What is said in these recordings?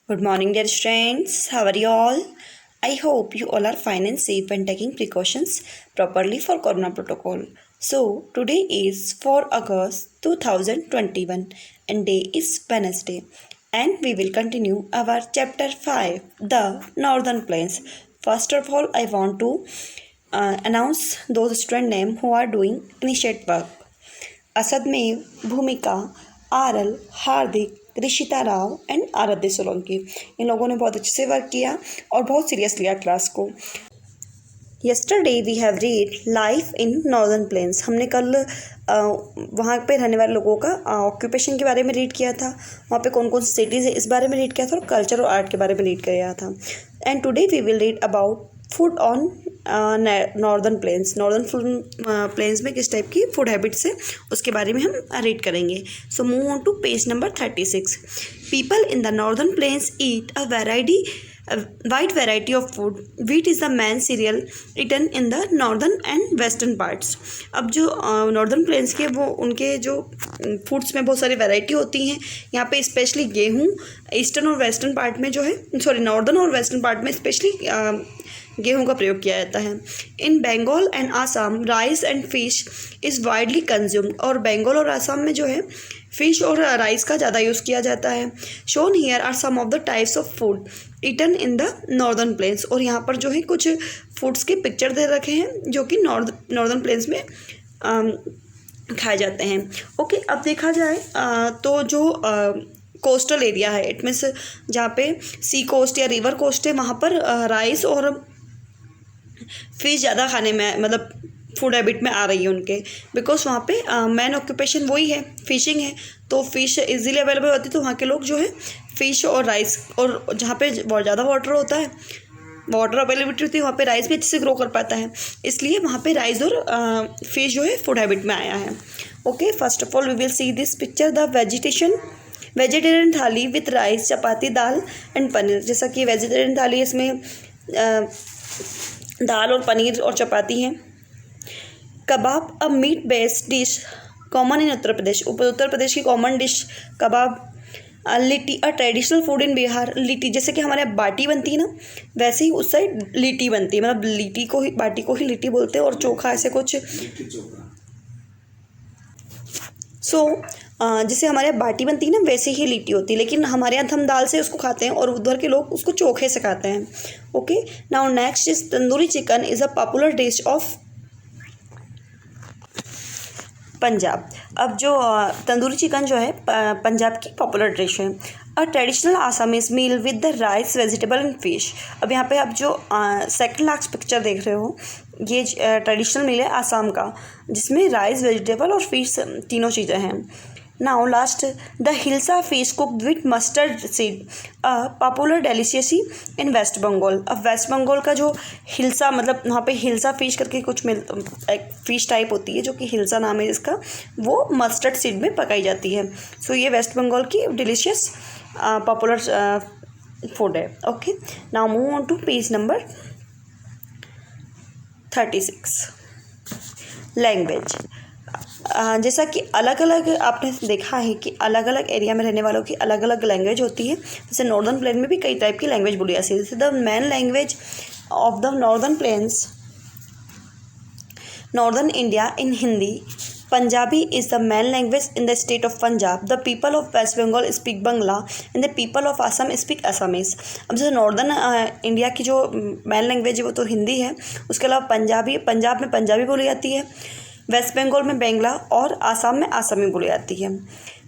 Good morning, dear students. How are you all? I hope you all are fine and safe and taking precautions properly for Corona protocol. So, today is 4 August 2021 and day is Wednesday. And we will continue our chapter 5, the Northern Plains. First of all, I want to announce those student name who are doing initiate work. असदमेव, भूमिका, Aurel, Hardik, Rishita Rao and आराध्य सोलंकी। इन लोगों ने बहुत अच्छे से work किया और बहुत सीरियस लिया क्लास को। Yesterday we have read life in northern plains. हमने कल वहाँ पे रहने वाले लोगों का ऑक्यूपेशन के बारे में रीड किया था, वहाँ पे कौन कौन सी सिटीज़ है इस बारे में रीड किया था और कल्चर और आर्ट के बारे में रीड किया था। And today we will read about food on northern plains. Northern plains में किस टाइप की फूड हैबिट्स है उसके बारे में हम रीड करेंगे। So move on to page number 36। People in the northern plains eat a wide variety of food. Wheat is the main cereal eaten in the northern and western parts. अब जो northern plains के वो उनके जो foods में बहुत सारी variety होती हैं। यहाँ पे स्पेशली गेहूँ ईस्टर्न और वेस्टर्न पार्ट में जो है नॉर्दर्न और वेस्टर्न पार्ट में स्पेशली गेहूं का प्रयोग किया जाता है। In Bengal and Assam rice and fish is widely consumed. और बंगाल और आसाम में जो है फिश और राइस का ज़्यादा यूज़ किया जाता है। Shown here are some of the types of food eaten in the northern plains. और यहाँ पर जो है कुछ फूड्स के पिक्चर दे रखे हैं जो कि नॉर्दर्न प्लेन्स में खाए जाते हैं। ओके, अब देखा जाए तो जो कोस्टल एरिया है, इट मीन्स जहाँ पे सी कोस्ट या रिवर कोस्ट है, वहाँ पर राइस और फिश ज़्यादा खाने में मतलब फूड हैबिट में आ रही है उनके, बिकॉज वहाँ पे मेन ऑक्यूपेशन वही है, फिशिंग है। तो फिश इजीली अवेलेबल होती है, तो वहाँ के लोग जो है फ़िश और राइस, और जहाँ पे बहुत ज़्यादा वाटर होता है, वाटर अवेलेबिलिटी होती है, वहाँ पे राइस भी अच्छे से ग्रो कर पाता है, इसलिए वहाँ पे राइस और फिश जो है फूड हैबिट में आया है। Okay, first of all we will see this picture the vegetarian thali with rice, chapati, dal and paneer. जैसा कि वेजिटेरियन थाली, इसमें दाल और पनीर और चपाती हैं। Kebab a meat based dish common in Uttar Pradesh. Uttar Pradesh की common dish kebab. Litti a traditional food in Bihar. Litti जैसे कि हमारे यहाँ बाटी बनती है ना, वैसे ही उस साइड लिट्टी बनती है, मतलब लिट्टी को ही, बाटी को ही लिट्टी बोलते हैं, और चोखा ऐसे कुछ। जैसे हमारे यहाँ बाटी बनती है ना, वैसे ही लिट्टी होती है, लेकिन हमारे यहाँ हम दाल से उसको खाते हैं और उधर के लोग उसको चोखे से खाते हैं। Okay, now next is tandoori chicken is a popular dish of Punjab. अब जो तंदूरी चिकन जो है पंजाब की पॉपुलर डिश है। A traditional Assamese meal with the rice, vegetable and fish. अब यहाँ पे आप जो सेकंड लास्ट पिक्चर देख रहे हो, ये ट्रेडिशनल मील है आसाम का, जिसमें राइस, वेजिटेबल और फिश तीनों चीज़ें हैं। Now last the hilsa fish cooked with mustard seed, a popular delicacy in West Bengal. अब वेस्ट बंगाल का जो हिल्सा, मतलब वहाँ पे हिल्सा फिश करके कुछ एक फिश टाइप होती है जो कि हिल्सा नाम है जिसका, वो मस्टर्ड सीड में पकाई जाती है। सो ये वेस्ट बंगाल की डिलीशियस पॉपुलर फूड है। Okay, now move on to page number 36। Language. जैसा कि अलग अलग आपने देखा है कि अलग अलग एरिया में रहने वालों की अलग अलग लैंग्वेज होती है। जैसे नॉर्दर्न प्लेन में भी कई टाइप की लैंग्वेज बोली जाती है। जैसे the main language of the northern plains, northern India in Hindi. Punjabi is the main language in the state of Punjab. The people of West Bengal speak Bangla and the people of Assam speak Assamese. अब जैसे नॉर्दर्न इंडिया की जो main language है वो तो हिंदी है, उसके अलावा पंजाब में पंजाबी बोली जाती है, वेस्ट बंगाल में बेंगला और आसाम में आसामी बोली जाती है।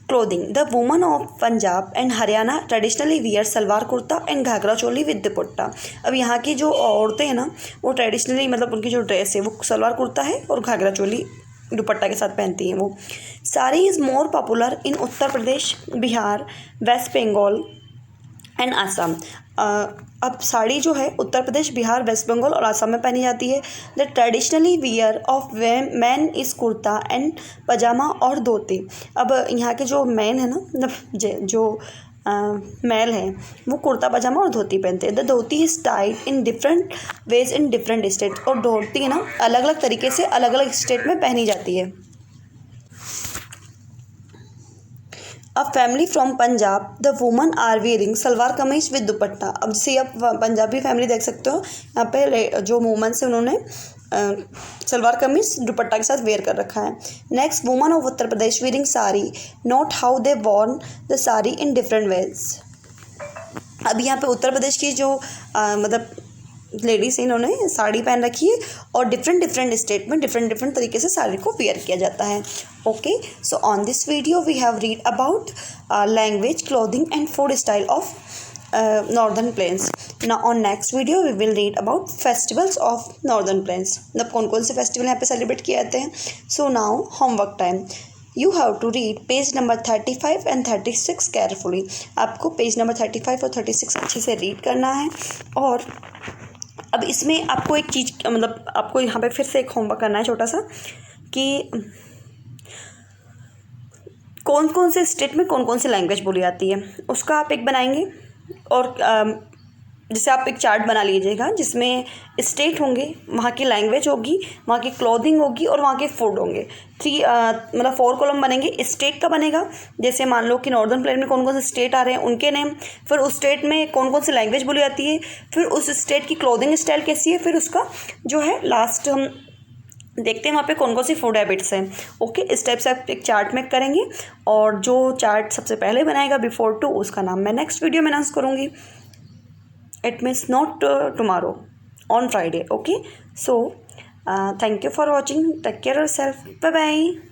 Clothing. The woman of Punjab and Haryana traditionally wear salwar kurta and ghagra choli with dupatta. अब यहाँ की जो औरतें हैं ना, वो ट्रेडिशनली मतलब उनकी जो ड्रेस है वो सलवार कुर्ता है और घाघरा चोली दुपट्टा के साथ पहनती हैं वो। Sari is more popular in Uttar Pradesh, Bihar, West Bengal and Assam. अब साड़ी जो है उत्तर प्रदेश, बिहार, वेस्ट बंगाल और आसाम में पहनी जाती है। The traditionally wear of man is kurta and pyjama और धोती। अब यहाँ के जो मैन है ना, मतलब जो मेल है, वो कुर्ता पजामा और धोती पहनते हैं। The dhoti is tied in different ways in different state. और धोती है ना अलग अलग तरीके से अलग अलग स्टेट में पहनी जाती है। A family from Punjab the woman are wearing salwar kameez with dupatta. अब जैसे आप पंजाबी फैमिली देख सकते हो, यहाँ पे जो वुमन्स है उन्होंने सलवार कमीज दुपट्टा के साथ वेयर कर रखा है। Next, woman of Uttar Pradesh wearing sari, note how they worn the sari in different ways. अब यहाँ पे उत्तर प्रदेश की जो मतलब लेडीज इन्होंने साड़ी पहन रखी है और डिफरेंट स्टेट में डिफरेंट तरीके से साड़ी को वेयर किया जाता है। Okay, so on this video we have read about language, clothing and food style of northern plains. ना on next video we will read about festivals of northern plains, मतलब कौन कौन से फेस्टिवल यहाँ पे सेलिब्रेट किए जाते हैं। So now homework time, you have to read page number 35 and 36 carefully. आपको पेज नंबर 35 और 36 अच्छे से रीड करना है। और अब इसमें आपको एक चीज़, मतलब आपको यहाँ पे फिर से एक होमवर्क करना है छोटा सा, कि कौन कौन से स्टेट में कौन कौन सी लैंग्वेज बोली जाती है उसका आप एक बनाएंगे। और जैसे आप एक चार्ट बना लीजिएगा जिसमें स्टेट होंगे, वहाँ की लैंग्वेज होगी, वहाँ की क्लॉथिंग होगी और वहाँ के फूड होंगे। मतलब 4 कॉलम बनेंगे। स्टेट का बनेगा, जैसे मान लो कि नॉर्दर्न प्लेन में कौन कौन से स्टेट आ रहे हैं उनके नेम, फिर उस स्टेट में कौन कौन सी लैंग्वेज बोली जाती है, फिर उस स्टेट की क्लॉथिंग स्टाइल कैसी है, फिर उसका जो है लास्ट हम देखते हैं वहाँ पे कौन कौन सी फूड हैबिट्स हैं। ओके, इस टाइप से आप एक चार्ट मेक करेंगे और जो चार्ट सबसे पहले बनाएगा बिफोर टू, उसका नाम मैं नेक्स्ट वीडियो में अनाउंस करूँगी। It means not tomorrow, on Friday. Okay, so thank you for watching. Take care of yourself. Bye bye.